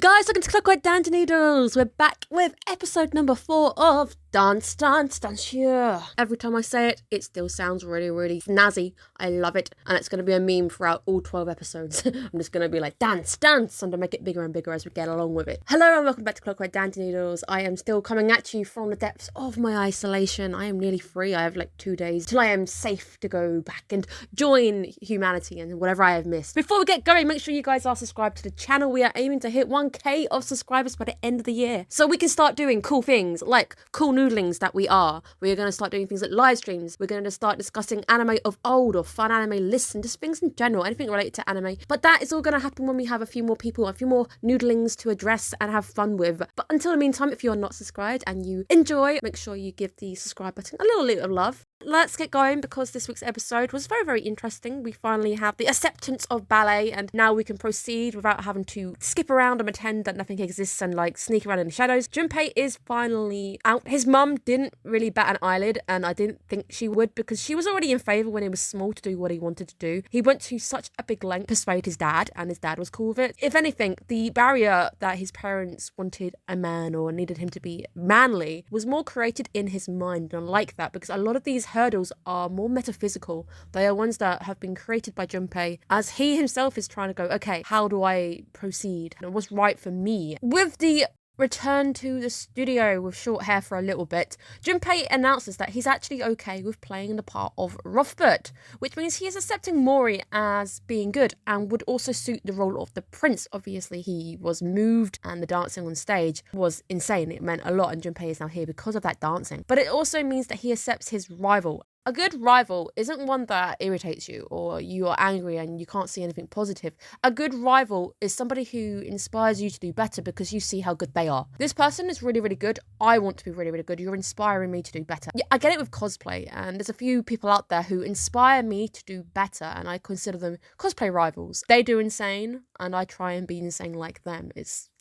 Guys, welcome to Clockwork Dance Noodles. We're back with episode number 4 of Dance Danseur. Every time I say it, it still sounds really snazzy. I love it. And it's going to be a meme throughout all 12 episodes. I'm just going to be like, dance, and to make it bigger and bigger as we get along with it. Hello and welcome back to Clockwork Dance Noodles. I am still coming at you from the depths of my isolation. I am nearly free. I have like 2 days till I am safe to go back and join humanity and whatever I have missed. Before we get going, make sure you guys are subscribed to the channel. We are aiming to hit 1k of subscribers by the end of the year, so we can start doing cool things like cool noodlings that we are. We are going to start doing things like live streams. We're going to start discussing anime of old or fun anime lists and just things in general, anything related to anime. But that is all going to happen when we have a few more people, a few more noodlings to address and have fun with. But until the meantime, if you're not subscribed and you enjoy, make sure you give the subscribe button a little love. Let's get going, because this week's episode was very interesting. We finally have the acceptance of ballet, and now we can proceed without having to skip around and pretend that nothing exists and like sneak around in the shadows. Junpei is finally out. His mum didn't really bat an eyelid, and I didn't think she would, because she was already in favour when he was small to do what he wanted to do. He went to such a big length to persuade his dad, and his dad was cool with it. If anything, the barrier that his parents wanted a man or needed him to be manly was more created in his mind. And I like that, because a lot of these hurdles are more metaphysical. They are ones that have been created by Junpei as he himself is trying to go, okay, how do I proceed? And what's right for me? With the return to the studio with short hair for a little bit, Junpei announces that he's actually okay with playing the part of Rothbert, which means he is accepting Mori as being good and would also suit the role of the prince. Obviously, he was moved and the dancing on stage was insane. It meant a lot, and Junpei is now here because of that dancing. But it also means that he accepts his rival. A good rival isn't one that irritates you or you are angry and you can't see anything positive. A good rival is somebody who inspires you to do better because you see how good they are. This person is really good. I want to be really good. You're inspiring me to do better. Yeah, I get it with cosplay, and there's a few people out there who inspire me to do better, and I consider them cosplay rivals. They do insane and I try and be insane like them.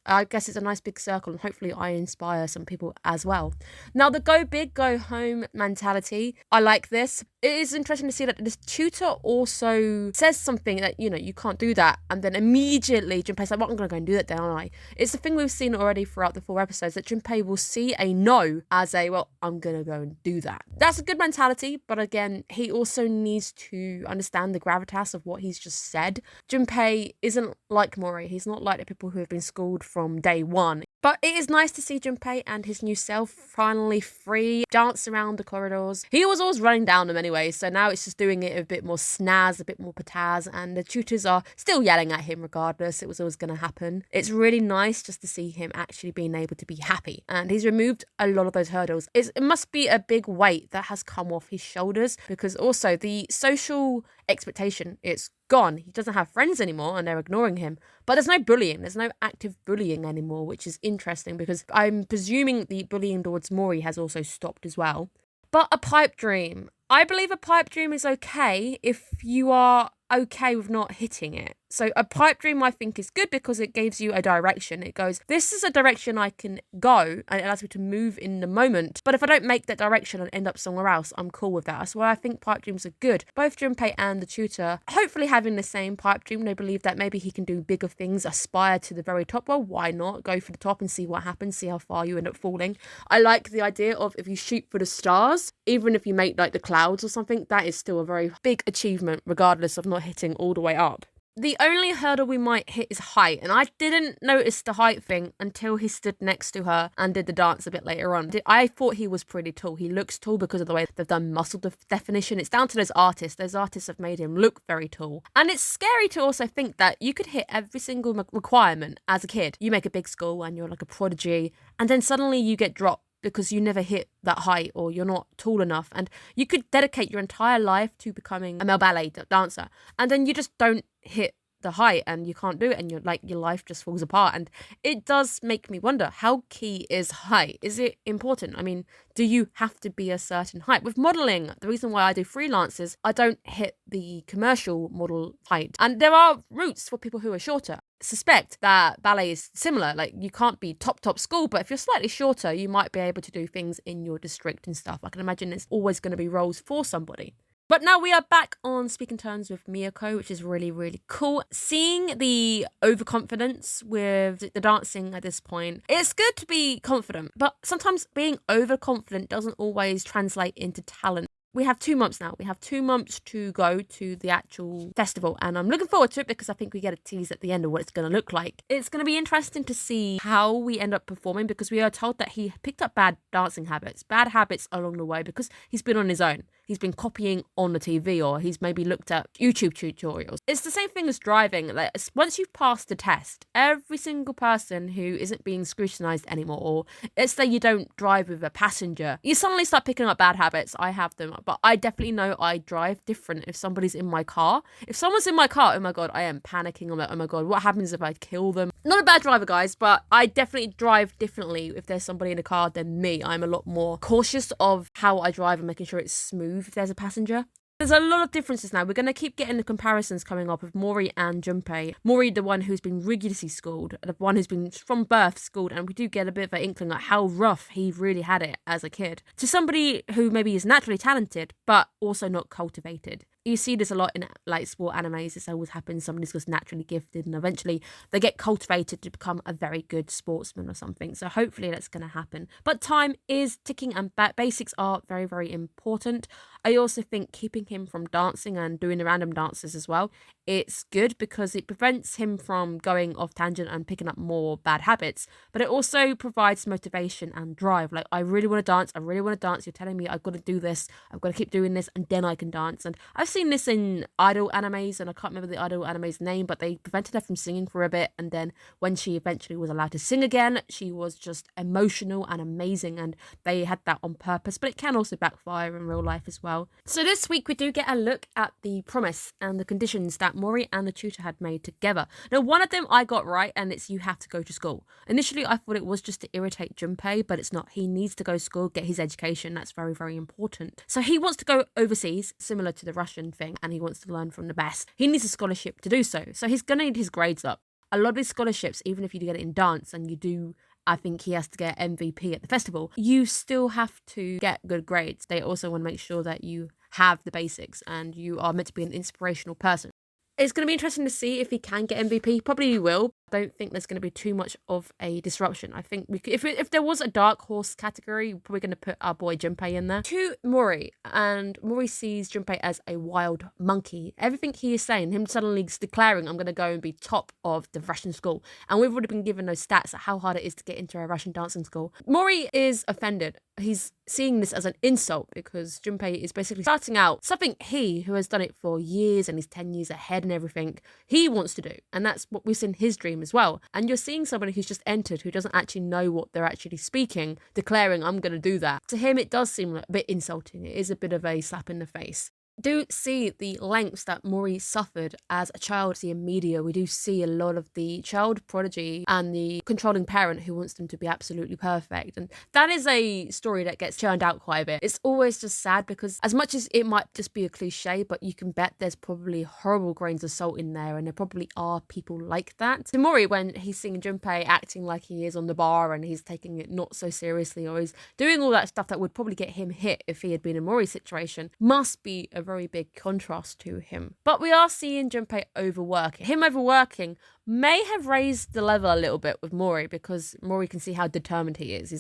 I guess it's a nice big circle, and hopefully I inspire some people as well. Now, the go big, go home mentality, I like this. It is interesting to see that this tutor also says something that, you can't do that. And then immediately Junpei's like, well, I'm going to go and do that, don't I? It's the thing we've seen already throughout the 4 episodes, that Junpei will see a no as a, well, I'm going to go and do that. That's a good mentality. But again, he also needs to understand the gravitas of what he's just said. Junpei isn't like Mori. He's not like the people who have been schooled from day one. But it is nice to see Junpei and his new self finally free, dance around the corridors. He was always running down them anyway, so now it's just doing it a bit more snazz, a bit more pizzazz, and the tutors are still yelling at him regardless. It was always going to happen. It's really nice just to see him actually being able to be happy, and he's removed a lot of those hurdles. It must be a big weight that has come off his shoulders, because also the social expectation, it's gone. He doesn't have friends anymore and they're ignoring him. But there's no bullying. There's no active bullying anymore, which is interesting, because I'm presuming the bullying towards Mori has also stopped as well. But a pipe dream. I believe a pipe dream is okay if you are okay with not hitting it. So a pipe dream, I think, is good because it gives you a direction. It goes, this is a direction I can go, and it allows me to move in the moment. But if I don't make that direction and end up somewhere else, I'm cool with that. That's why I think pipe dreams are good. Both Junpei and the tutor hopefully having the same pipe dream. They believe that maybe he can do bigger things, aspire to the very top. Well, why not? Go for the top and see what happens, see how far you end up falling. I like the idea of, if you shoot for the stars, even if you make like the clouds or something, that is still a very big achievement, regardless of not hitting all the way up. The only hurdle we might hit is height, and I didn't notice the height thing until he stood next to her and did the dance a bit later on. I thought he was pretty tall. He looks tall because of the way they've done muscle definition. It's down to those artists. Those artists have made him look very tall. And it's scary to also think that you could hit every single requirement as a kid. You make a big school and you're like a prodigy, and then suddenly you get dropped because you never hit that height or you're not tall enough, and you could dedicate your entire life to becoming a male ballet dancer, and then you just don't hit the height and you can't do it, and your life just falls apart. And it does make me wonder, how key is height? Is it important? I mean, do you have to be a certain height? With modelling, the reason why I do freelances, I don't hit the commercial model height, and there are routes for people who are shorter. Suspect that ballet is similar. Like, you can't be top school, but if you're slightly shorter, you might be able to do things in your district and stuff. I can imagine there's always going to be roles for somebody. But now we are back on speaking terms with Miyako, which is really, really cool. Seeing the overconfidence with the dancing at this point, it's good to be confident, but sometimes being overconfident doesn't always translate into talent. We have 2 months now. We have 2 months to go to the actual festival, and I'm looking forward to it because I think we get a tease at the end of what it's going to look like. It's going to be interesting to see how we end up performing because we are told that he picked up bad dancing habits, bad habits along the way because he's been on his own. He's been copying on the TV or he's maybe looked at YouTube tutorials. It's the same thing as driving. Like, once you've passed the test, every single person who isn't being scrutinized anymore, or let's say you don't drive with a passenger, you suddenly start picking up bad habits. I have them, but I definitely know I drive different if somebody's in my car. If someone's in my car, oh my God, I am panicking. I'm like, oh my God, what happens if I kill them? Not a bad driver, guys, but I definitely drive differently if there's somebody in a car than me. I'm a lot more cautious of how I drive and making sure it's smooth if there's a passenger. There's a lot of differences now. We're going to keep getting the comparisons coming up of Mori and Junpei. Mori, the one who's been rigorously schooled, the one who's been from birth schooled, and we do get a bit of an inkling at how rough he really had it as a kid. To somebody who maybe is naturally talented, but also not cultivated. You see this a lot in like sport animes. This always happens. Somebody's just naturally gifted and eventually they get cultivated to become a very good sportsman or something. So hopefully that's going to happen. But time is ticking and basics are very, very important. I also think keeping him from dancing and doing the random dances as well, it's good because it prevents him from going off tangent and picking up more bad habits. But it also provides motivation and drive. Like, I really want to dance. I really want to dance. You're telling me I've got to do this. I've got to keep doing this and then I can dance. And I've seen this in idol animes, and I can't remember the idol anime's name, but they prevented her from singing for a bit, and then when she eventually was allowed to sing again, she was just emotional and amazing, and they had that on purpose, but it can also backfire in real life as well. So this week we do get a look at the promise and the conditions that Mori and the tutor had made together. Now, one of them I got right, and it's you have to go to school. Initially I thought it was just to irritate Junpei, but it's not. He needs to go to school, get his education. That's very, very important. So he wants to go overseas, similar to the Russian thing, and he wants to learn from the best. He needs a scholarship to do so. So he's going to need his grades up. A lot of his scholarships, even if you get it in dance and you do, I think he has to get MVP at the festival, you still have to get good grades. They also want to make sure that you have the basics and you are meant to be an inspirational person. It's going to be interesting to see if he can get MVP. Probably he will. I don't think there's going to be too much of a disruption. I think if there was a dark horse category, we're probably going to put our boy Junpei in there. To Mori, and Mori sees Junpei as a wild monkey. Everything he is saying, him suddenly declaring, I'm going to go and be top of the Russian school. And we've already been given those stats of how hard it is to get into a Russian dancing school. Mori is offended. He's seeing this as an insult because Junpei is basically starting out something he, who has done it for years and he's 10 years ahead and everything, he wants to do. And that's what we've seen his dream as well. And you're seeing somebody who's just entered who doesn't actually know what they're actually speaking, declaring, I'm going to do that. To him, it does seem a bit insulting. It is a bit of a slap in the face. Do see the lengths that Mori suffered as a child. See in media, we do see a lot of the child prodigy and the controlling parent who wants them to be absolutely perfect, and that is a story that gets churned out quite a bit. It's always just sad because as much as it might just be a cliche, but you can bet there's probably horrible grains of salt in there, and there probably are people like that. So Mori, when he's seeing Junpei acting like he is on the bar and he's taking it not so seriously, or he's doing all that stuff that would probably get him hit if he had been in Mori's situation, must be a very big contrast to him. But we are seeing Junpei overworking. Him overworking may have raised the level a little bit with Mori because Mori can see how determined he is.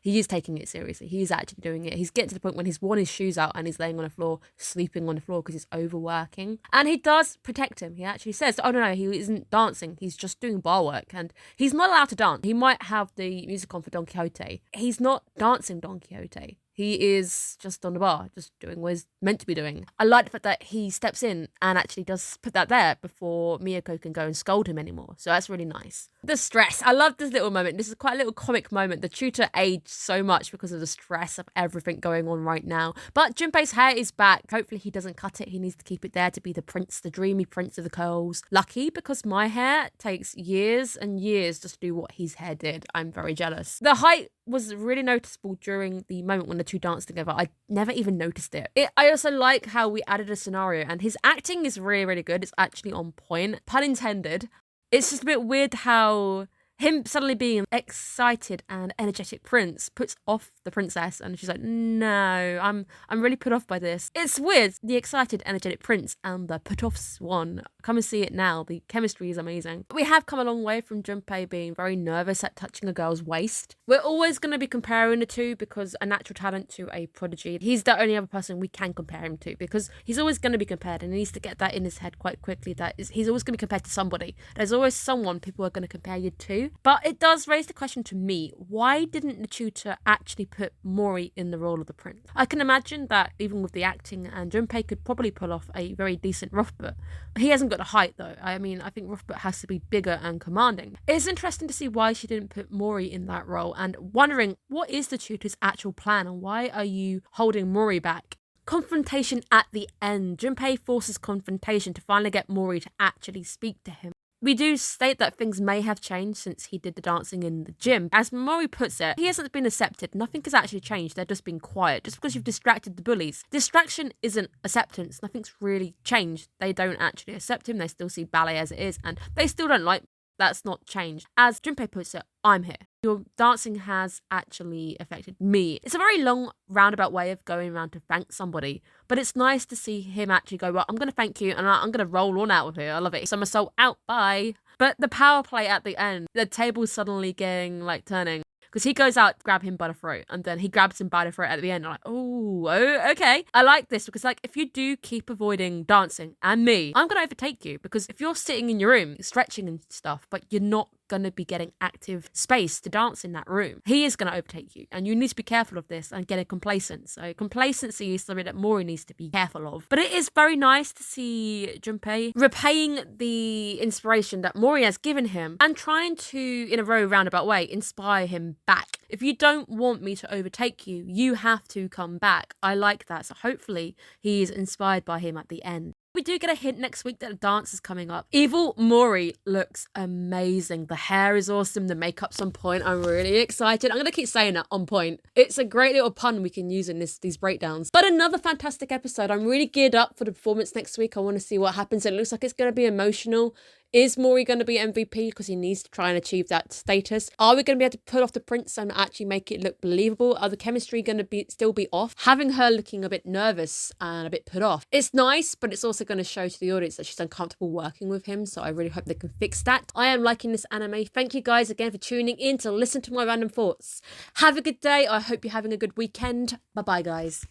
He is taking it seriously. He's actually doing it. He's getting to the point when he's worn his shoes out and he's laying on the floor, sleeping on the floor because he's overworking. And he does protect him. He actually says, oh no, he isn't dancing. He's just doing bar work and he's not allowed to dance. He might have the music on for Don Quixote. He's not dancing Don Quixote. He is just on the bar, just doing what he's meant to be doing. I like the fact that he steps in and actually does put that there before Miyako can go and scold him anymore. So that's really nice. The stress. I love this little moment. This is quite a little comic moment. The tutor aged so much because of the stress of everything going on right now. But Junpei's hair is back. Hopefully he doesn't cut it. He needs to keep it there to be the prince, the dreamy prince of the curls. Lucky, because my hair takes years and years just to do what his hair did. I'm very jealous. The height was really noticeable during the moment when the two danced together. I never even noticed it. I also like how we added a scenario, and his acting is really, really good. It's actually on point. Pun intended. It's just a bit weird how him suddenly being an excited and energetic prince puts off the princess, and she's like, no, I'm really put off by this. It's weird. The excited, energetic prince and the put off swan. Come and see it now. The chemistry is amazing. We have come a long way from Junpei being very nervous at touching a girl's waist. We're always going to be comparing the two because a natural talent to a prodigy. He's the only other person we can compare him to because he's always going to be compared, and he needs to get that in his head quite quickly that he's always going to be compared to somebody. There's always someone people are going to compare you to. But it does raise the question to me, why didn't the tutor actually put Mori in the role of the prince? I can imagine that even with the acting, and Junpei could probably pull off a very decent Rothbut. He hasn't got the height though. I mean, I think Rothbut has to be bigger and commanding. It's interesting to see why she didn't put Mori in that role, and wondering what is the tutor's actual plan and why are you holding Mori back? Confrontation at the end. Junpei forces confrontation to finally get Mori to actually speak to him. We do state that things may have changed since he did the dancing in the gym. As Mori puts it, he hasn't been accepted. Nothing has actually changed. They're just being quiet. Just because you've distracted the bullies. Distraction isn't acceptance. Nothing's really changed. They don't actually accept him. They still see ballet as it is. And they still don't like. That's not changed. As Junpei puts it, I'm here. Your dancing has actually affected me. It's a very long roundabout way of going around to thank somebody, but it's nice to see him actually go, well, I'm going to thank you and I'm going to roll on out of here. I love it. Somersault out, bye. But the power play at the end, the table's suddenly getting turning. Because he goes out to grab him by the throat, and then he grabs him by the throat at the end. I'm like, oh, okay. I like this because, if you do keep avoiding dancing and me, I'm going to overtake you. Because if you're sitting in your room, stretching and stuff, but you're not going to be getting active space to dance in that room, he is going to overtake you. And you need to be careful of this and get complacent. So complacency is something that Mori needs to be careful of. But it is very nice to see Junpei repaying the inspiration that Mori has given him and trying to, in a very roundabout way, inspire him back. If you don't want me to overtake you, you have to come back. I like that. So hopefully he is inspired by him at the end. We do get a hint next week that a dance is coming up. Evil Mori looks amazing. The hair is awesome. The makeup's on point. I'm really excited. I'm going to keep saying that, on point. It's a great little pun we can use in these breakdowns. But another fantastic episode. I'm really geared up for the performance next week. I want to see what happens. It looks like it's going to be emotional. Is Mori going to be MVP because he needs to try and achieve that status? Are we going to be able to pull off the prince and actually make it look believable? Are the chemistry going to still be off? Having her looking a bit nervous and a bit put off, it's nice, but it's also going to show to the audience that she's uncomfortable working with him. So I really hope they can fix that. I am liking this anime. Thank you guys again for tuning in to listen to my random thoughts. Have a good day. I hope you're having a good weekend. Bye bye, guys.